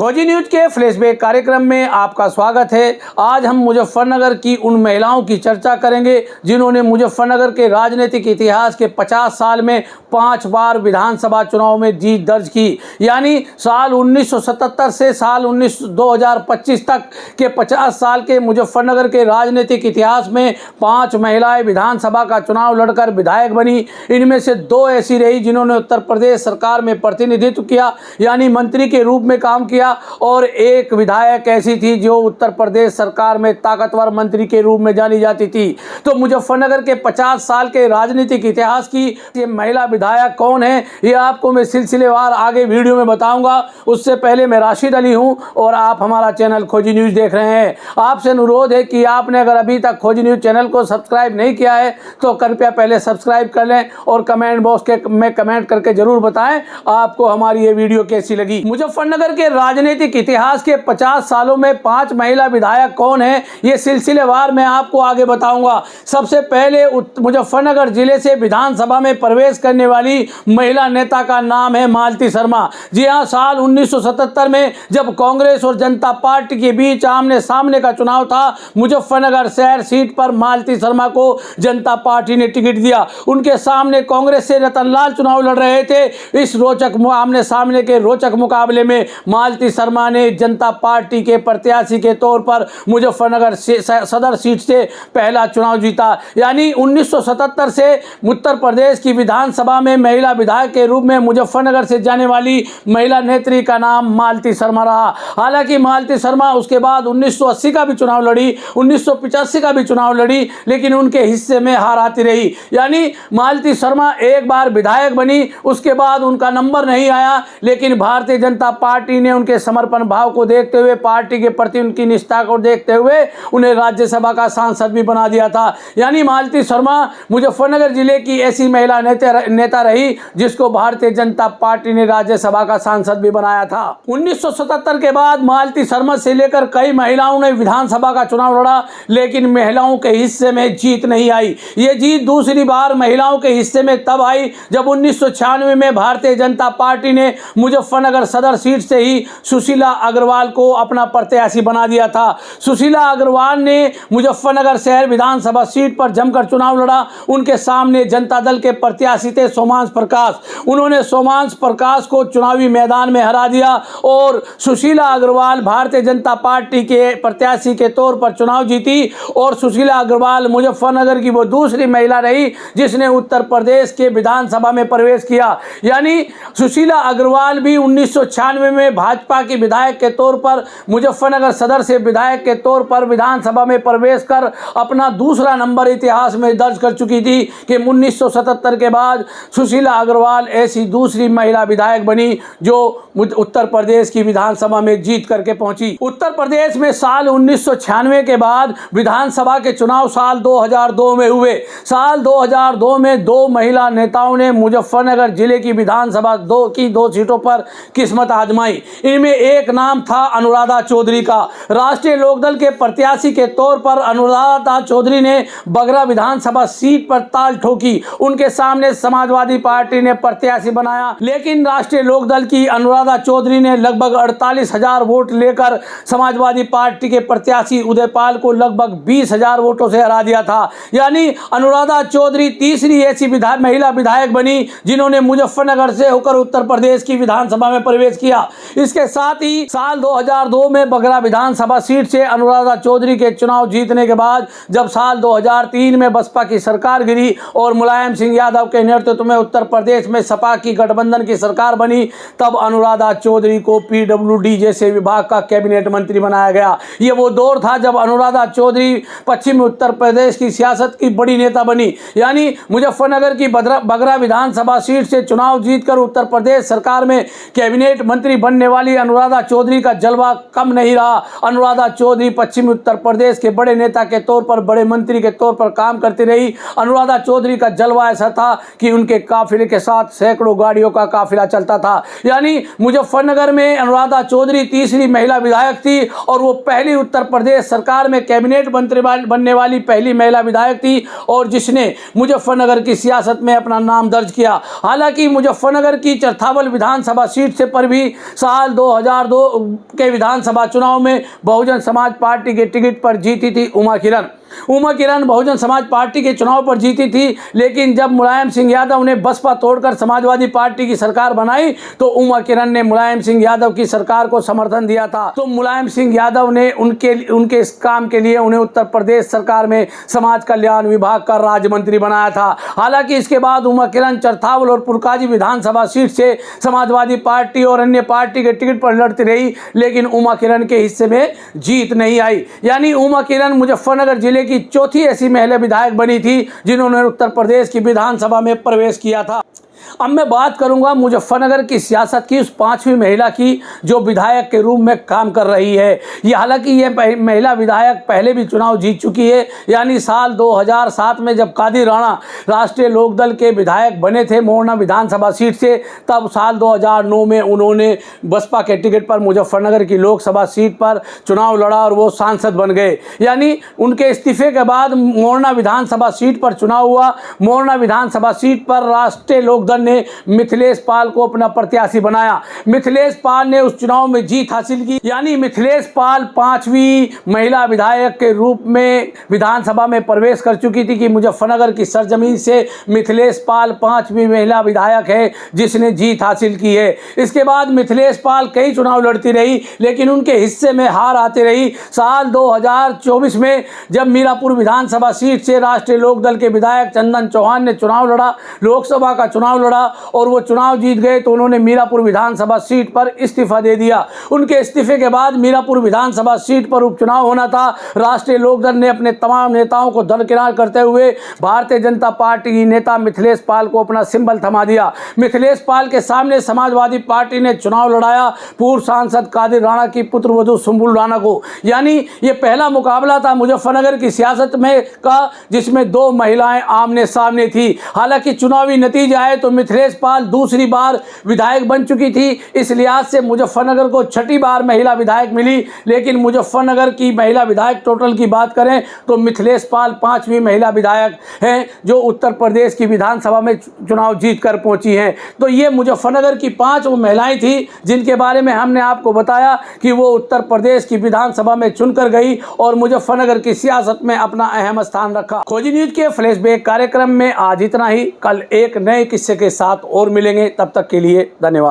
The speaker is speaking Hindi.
खोजी न्यूज के फ्लैशबैक कार्यक्रम में आपका स्वागत है। आज हम मुजफ्फरनगर की उन महिलाओं की चर्चा करेंगे जिन्होंने मुजफ्फरनगर के राजनीतिक इतिहास के 50 साल में 5 बार विधानसभा चुनाव में जीत दर्ज की। यानी साल 1977 से साल 2025 तक के 50 साल के मुजफ्फरनगर के राजनीतिक इतिहास में 5 महिलाएं विधानसभा का चुनाव लड़कर विधायक बनी। इनमें से 2 ऐसी रही जिन्होंने उत्तर प्रदेश सरकार में प्रतिनिधित्व किया, यानी मंत्री के रूप में काम किया, और एक विधायक ऐसी थी जो उत्तर प्रदेश सरकार में ताकतवर मंत्री के रूप में जानी जाती थी। तो मुजफ्फरनगर के 50 साल के राजनीतिक इतिहास की ये महिला विधायक कौन है, ये आपको मैं सिलसिलेवार आगे वीडियो में बताऊंगा। उससे पहले मैं राशिद अली हूं और आप हमारा चैनल खोजी न्यूज देख रहे हैं। आपसे अनुरोध है कि आपने अगर अभी तक खोजी न्यूज चैनल को सब्सक्राइब नहीं किया है तो कृपया पहले सब्सक्राइब कर लें और कमेंट बॉक्स में कमेंट करके जरूर बताएं आपको हमारी ये वीडियो कैसी लगी। मुजफ्फरनगर के राजनीतिक इतिहास के 50 सालों में 5 महिला विधायक कौन है, ये सिलसिलेवार मैं आपको आगे बताऊंगा। सबसे पहले मुजफ्फरनगर जिले से विधानसभा में प्रवेश करने वाली महिला नेता का नाम है मालती शर्मा। जी हां, साल 1977 में जब कांग्रेस और जनता पार्टी के बीच आमने सामने का चुनाव था, मुजफ्फरनगर शहर सीट पर मालती शर्मा को जनता पार्टी ने टिकट दिया। उनके सामने कांग्रेस से रतनलाल चुनाव लड़ रहे थे। इस रोचक आमने सामने के रोचक मुकाबले में मालती शर्मा ने जनता पार्टी के प्रत्याशी के तौर पर मुजफ्फरनगर सदर सीट से पहला चुनाव जीता। यानी 1977 से उत्तर प्रदेश की विधानसभा में महिला विधायक के रूप में मुजफ्फरनगर से जाने वाली महिला नेत्री का नाम मालती शर्मा रहा। हालांकि मालती शर्मा उसके बाद 1980 का भी चुनाव लड़ी, 1985 का भी चुनाव लड़ी, लेकिन उनके हिस्से में हार आती रही। यानी मालती शर्मा एक बार विधायक बनी, उसके बाद उनका नंबर नहीं आया, लेकिन भारतीय जनता पार्टी ने उनके समर्पण भाव को देखते हुए, पार्टी के प्रति उनकी निष्ठा को देखते हुए उन्हें राज्यसभा का सांसद भी बना दिया था। यानी मालती शर्मा मुजफ्फरनगर जिले की ऐसी महिला नेता रही जिसको भारतीय जनता पार्टी ने राज्यसभा का सांसद भी बनाया था। 1977 के बाद मालती शर्मा से लेकर कई महिलाओं ने विधानसभा का चुनाव लड़ा, लेकिन महिलाओं के हिस्से में जीत नहीं आई। ये जीत दूसरी बार महिलाओं के हिस्से में तब आई जब 1996 में भारतीय जनता पार्टी ने मुजफ्फरनगर सदर सीट से ही सुशीला अग्रवाल को अपना प्रत्याशी बना दिया था। सुशीला अग्रवाल ने मुजफ्फरनगर शहर विधानसभा सीट पर जमकर चुनाव लड़ा। उनके सामने जनता दल के प्रत्याशी थे सोमांश प्रकाश। उन्होंने सोमांश प्रकाश को चुनावी मैदान में हरा दिया और सुशीला अग्रवाल भारतीय जनता पार्टी के प्रत्याशी के तौर पर चुनाव जीती। और सुशीला अग्रवाल मुजफ्फरनगर की वो दूसरी महिला रही जिसने उत्तर प्रदेश के विधानसभा में प्रवेश किया। यानी सुशीला अग्रवाल भी 1996 में भाजपा की विधायक के तौर पर मुजफ्फरनगर सदर से विधायक के तौर पर विधानसभा में प्रवेश कर अपना दूसरा नंबर इतिहास में दर्ज कर चुकी थी कि 1977 के बाद सुशीला अग्रवाल ऐसी दूसरी महिला विधायक बनी जो उत्तर प्रदेश की विधानसभा में जीत करके पहुंची। उत्तर प्रदेश में साल 1996 के बाद विधानसभा के चुनाव साल 2002 में हुए। साल 2002 में 2 महिला नेताओं ने मुजफ्फरनगर जिले की विधानसभा 2 सीटों पर किस्मत आजमाई। इनमें एक नाम था अनुराधा चौधरी का। राष्ट्रीय लोकदल के प्रत्याशी के तौर पर अनुराधा चौधरी ने बगरा विधानसभा सीट पर ताल ठोकी। उनके सामने समाजवादी पार्टी ने प्रत्याशी बनाया, लेकिन राष्ट्रीय लोकदल की अनुराधा चौधरी ने लगभग 48,000 वोट लेकर समाजवादी पार्टी के प्रत्याशी उदयपाल को लगभग 20,000 वोटों से हरा दिया था। यानी अनुराधा चौधरी तीसरी ऐसी महिला विधायक बनी जिन्होंने मुजफ्फरनगर से होकर उत्तर प्रदेश की विधानसभा में प्रवेश किया। इसके साथ ही साल 2002 में बगरा विधानसभा सीट से अनुराधा चौधरी के चुनाव जीतने के बाद जब साल 2003 में बसपा की सरकार गिरी और मुलायम सिंह यादव के नेतृत्व में उत्तर प्रदेश में सपा की गठबंधन की सरकार बनी, तब अनुराधा चौधरी को पीडब्ल्यूडी जैसे विभाग का कैबिनेट मंत्री बनाया गया। ये वो दौर था जब अनुराधा चौधरी पश्चिमी उत्तर प्रदेश की सियासत की बड़ी नेता बनी। यानी मुजफ्फरनगर की बगरा विधानसभा सीट से चुनाव जीतकर उत्तर प्रदेश सरकार में कैबिनेट मंत्री बनने वाली अनुराधा चौधरी का जलवा कम नहीं रहा। अनुराधा चौधरी पश्चिमी उत्तर प्रदेश के बड़े नेता के तौर पर, बड़े मंत्री के तौर पर काम करती रही। अनुराधा चौधरी का जलवा ऐसा था कि उनके काफिले के साथ सैकड़ों गाड़ियों का काफिला चलता था। यानी मुजफ्फरनगर में अनुराधा चौधरी तीसरी महिला विधायक थी और वो पहली उत्तर प्रदेश सरकार में कैबिनेट मंत्री बनने वाली पहली महिला विधायक थी और जिसने मुजफ्फरनगर की सियासत में अपना नाम दर्ज किया। हालांकि मुजफ्फरनगर की चरथावल विधानसभा सीट से पर भी साल 2002 के विधानसभा चुनाव में बहुजन समाज पार्टी के टिकट पर जीती थी उमा किरण बहुजन समाज पार्टी के चुनाव पर जीती थी। लेकिन जब मुलायम सिंह यादव ने बसपा तोड़कर समाजवादी पार्टी की सरकार बनाई तो उमा किरण ने मुलायम सिंह यादव की सरकार को समर्थन दिया था। तो मुलायम सिंह यादव ने उनके इस काम के लिए उन्हें उत्तर प्रदेश सरकार में समाज कल्याण विभाग का राज्य मंत्री बनाया था। हालांकि इसके बाद उमा किरण चरथावल और पुरकाजी विधानसभा सीट से समाजवादी पार्टी और अन्य पार्टी के टिकट पर लड़ती रही, लेकिन उमा किरण के हिस्से में जीत नहीं आई। यानी उमा किरण मुजफ्फरनगर जिले की चौथी ऐसी महिला विधायक बनी थी जिन्होंने उत्तर प्रदेश की विधानसभा में प्रवेश किया था। अब मैं बात करूंगा मुजफ्फरनगर की सियासत की उस पांचवी महिला की जो विधायक के रूप में काम कर रही है। ये हालांकि ये महिला विधायक पहले भी चुनाव जीत चुकी है। यानी साल 2007 में जब कादिर राणा राष्ट्रीय लोकदल के विधायक बने थे मोरना विधानसभा सीट से, तब साल 2009 में उन्होंने बसपा के टिकट पर मुजफ्फरनगर की लोकसभा सीट पर चुनाव लड़ा और वो सांसद बन गए। यानी उनके इस्तीफे के बाद मोरना विधानसभा सीट पर चुनाव हुआ। मोरना विधानसभा सीट पर राष्ट्रीय लोकदल ने मिथिलेश पाल को अपना प्रत्याशी बनाया। मिथिलेश पाल ने उस चुनाव में जीत हासिल की। यानी मिथिलेश पाल पांचवी महिला विधायक के रूप में विधानसभा में प्रवेश कर चुकी थी कि मुजफ्फरनगर की सरजमीन से मिथिलेश पाल पांचवी महिला विधायक है जिसने जीत हासिल की है। इसके बाद मिथिलेश पाल कई चुनाव लड़ती रही, लेकिन उनके हिस्से में हार आती रही। साल 2024 में जब मीरापुर विधानसभा सीट से राष्ट्रीय लोकदल के विधायक चंदन चौहान ने चुनाव लड़ा, लोकसभा का चुनाव लड़ा और वो चुनाव जीत गए, तो उन्होंने मीरापुर विधानसभा सीट पर इस्तीफा दे दिया। उनके इस्तीफे के बाद मीरापुर विधानसभा सीट पर उपचुनाव होना था। राष्ट्रीय लोकदल ने अपने तमाम नेताओं को दरकिनार करते हुए भारतीय जनता पार्टी की नेता मिथिलेश पाल को अपना सिंबल थमा दिया। मिथिलेश पाल के सामने समाजवादी पार्टी ने चुनाव लड़ाया पूर्व सांसद कादिर राणा की पुत्रवधू सुंबुल राणा को। यानी ये पहला मुकाबला था मुजफ्फरनगर की सियासत में का जिसमें दो महिलाएं आमने सामने थी। हालांकि चुनावी नतीजा आए तो मिथिलेश पाल दूसरी बार विधायक बन चुकी थी। इस लिहाज से मुजफ्फरनगर को छठी बार महिला विधायक मिली। लेकिन मुजफ्फरनगर की महिला विधायक टोटल की बात करें तो मिथिलेश पाल पांचवी महिला विधायक हैं जो उत्तर प्रदेश की विधानसभा में चुनाव जीत कर पहुंची हैं। तो ये मुजफ्फरनगर की 5 वो महिलाएं थी जिनके बारे में हमने आपको बताया कि वो उत्तर प्रदेश की विधानसभा में चुनकर गई और मुजफ्फरनगर की सियासत में अपना अहम स्थान रखा। खोजी न्यूज के फ्लैशबैक कार्यक्रम में आज इतना ही। कल एक नए किस्से के साथ और मिलेंगे। तब तक के लिए धन्यवाद।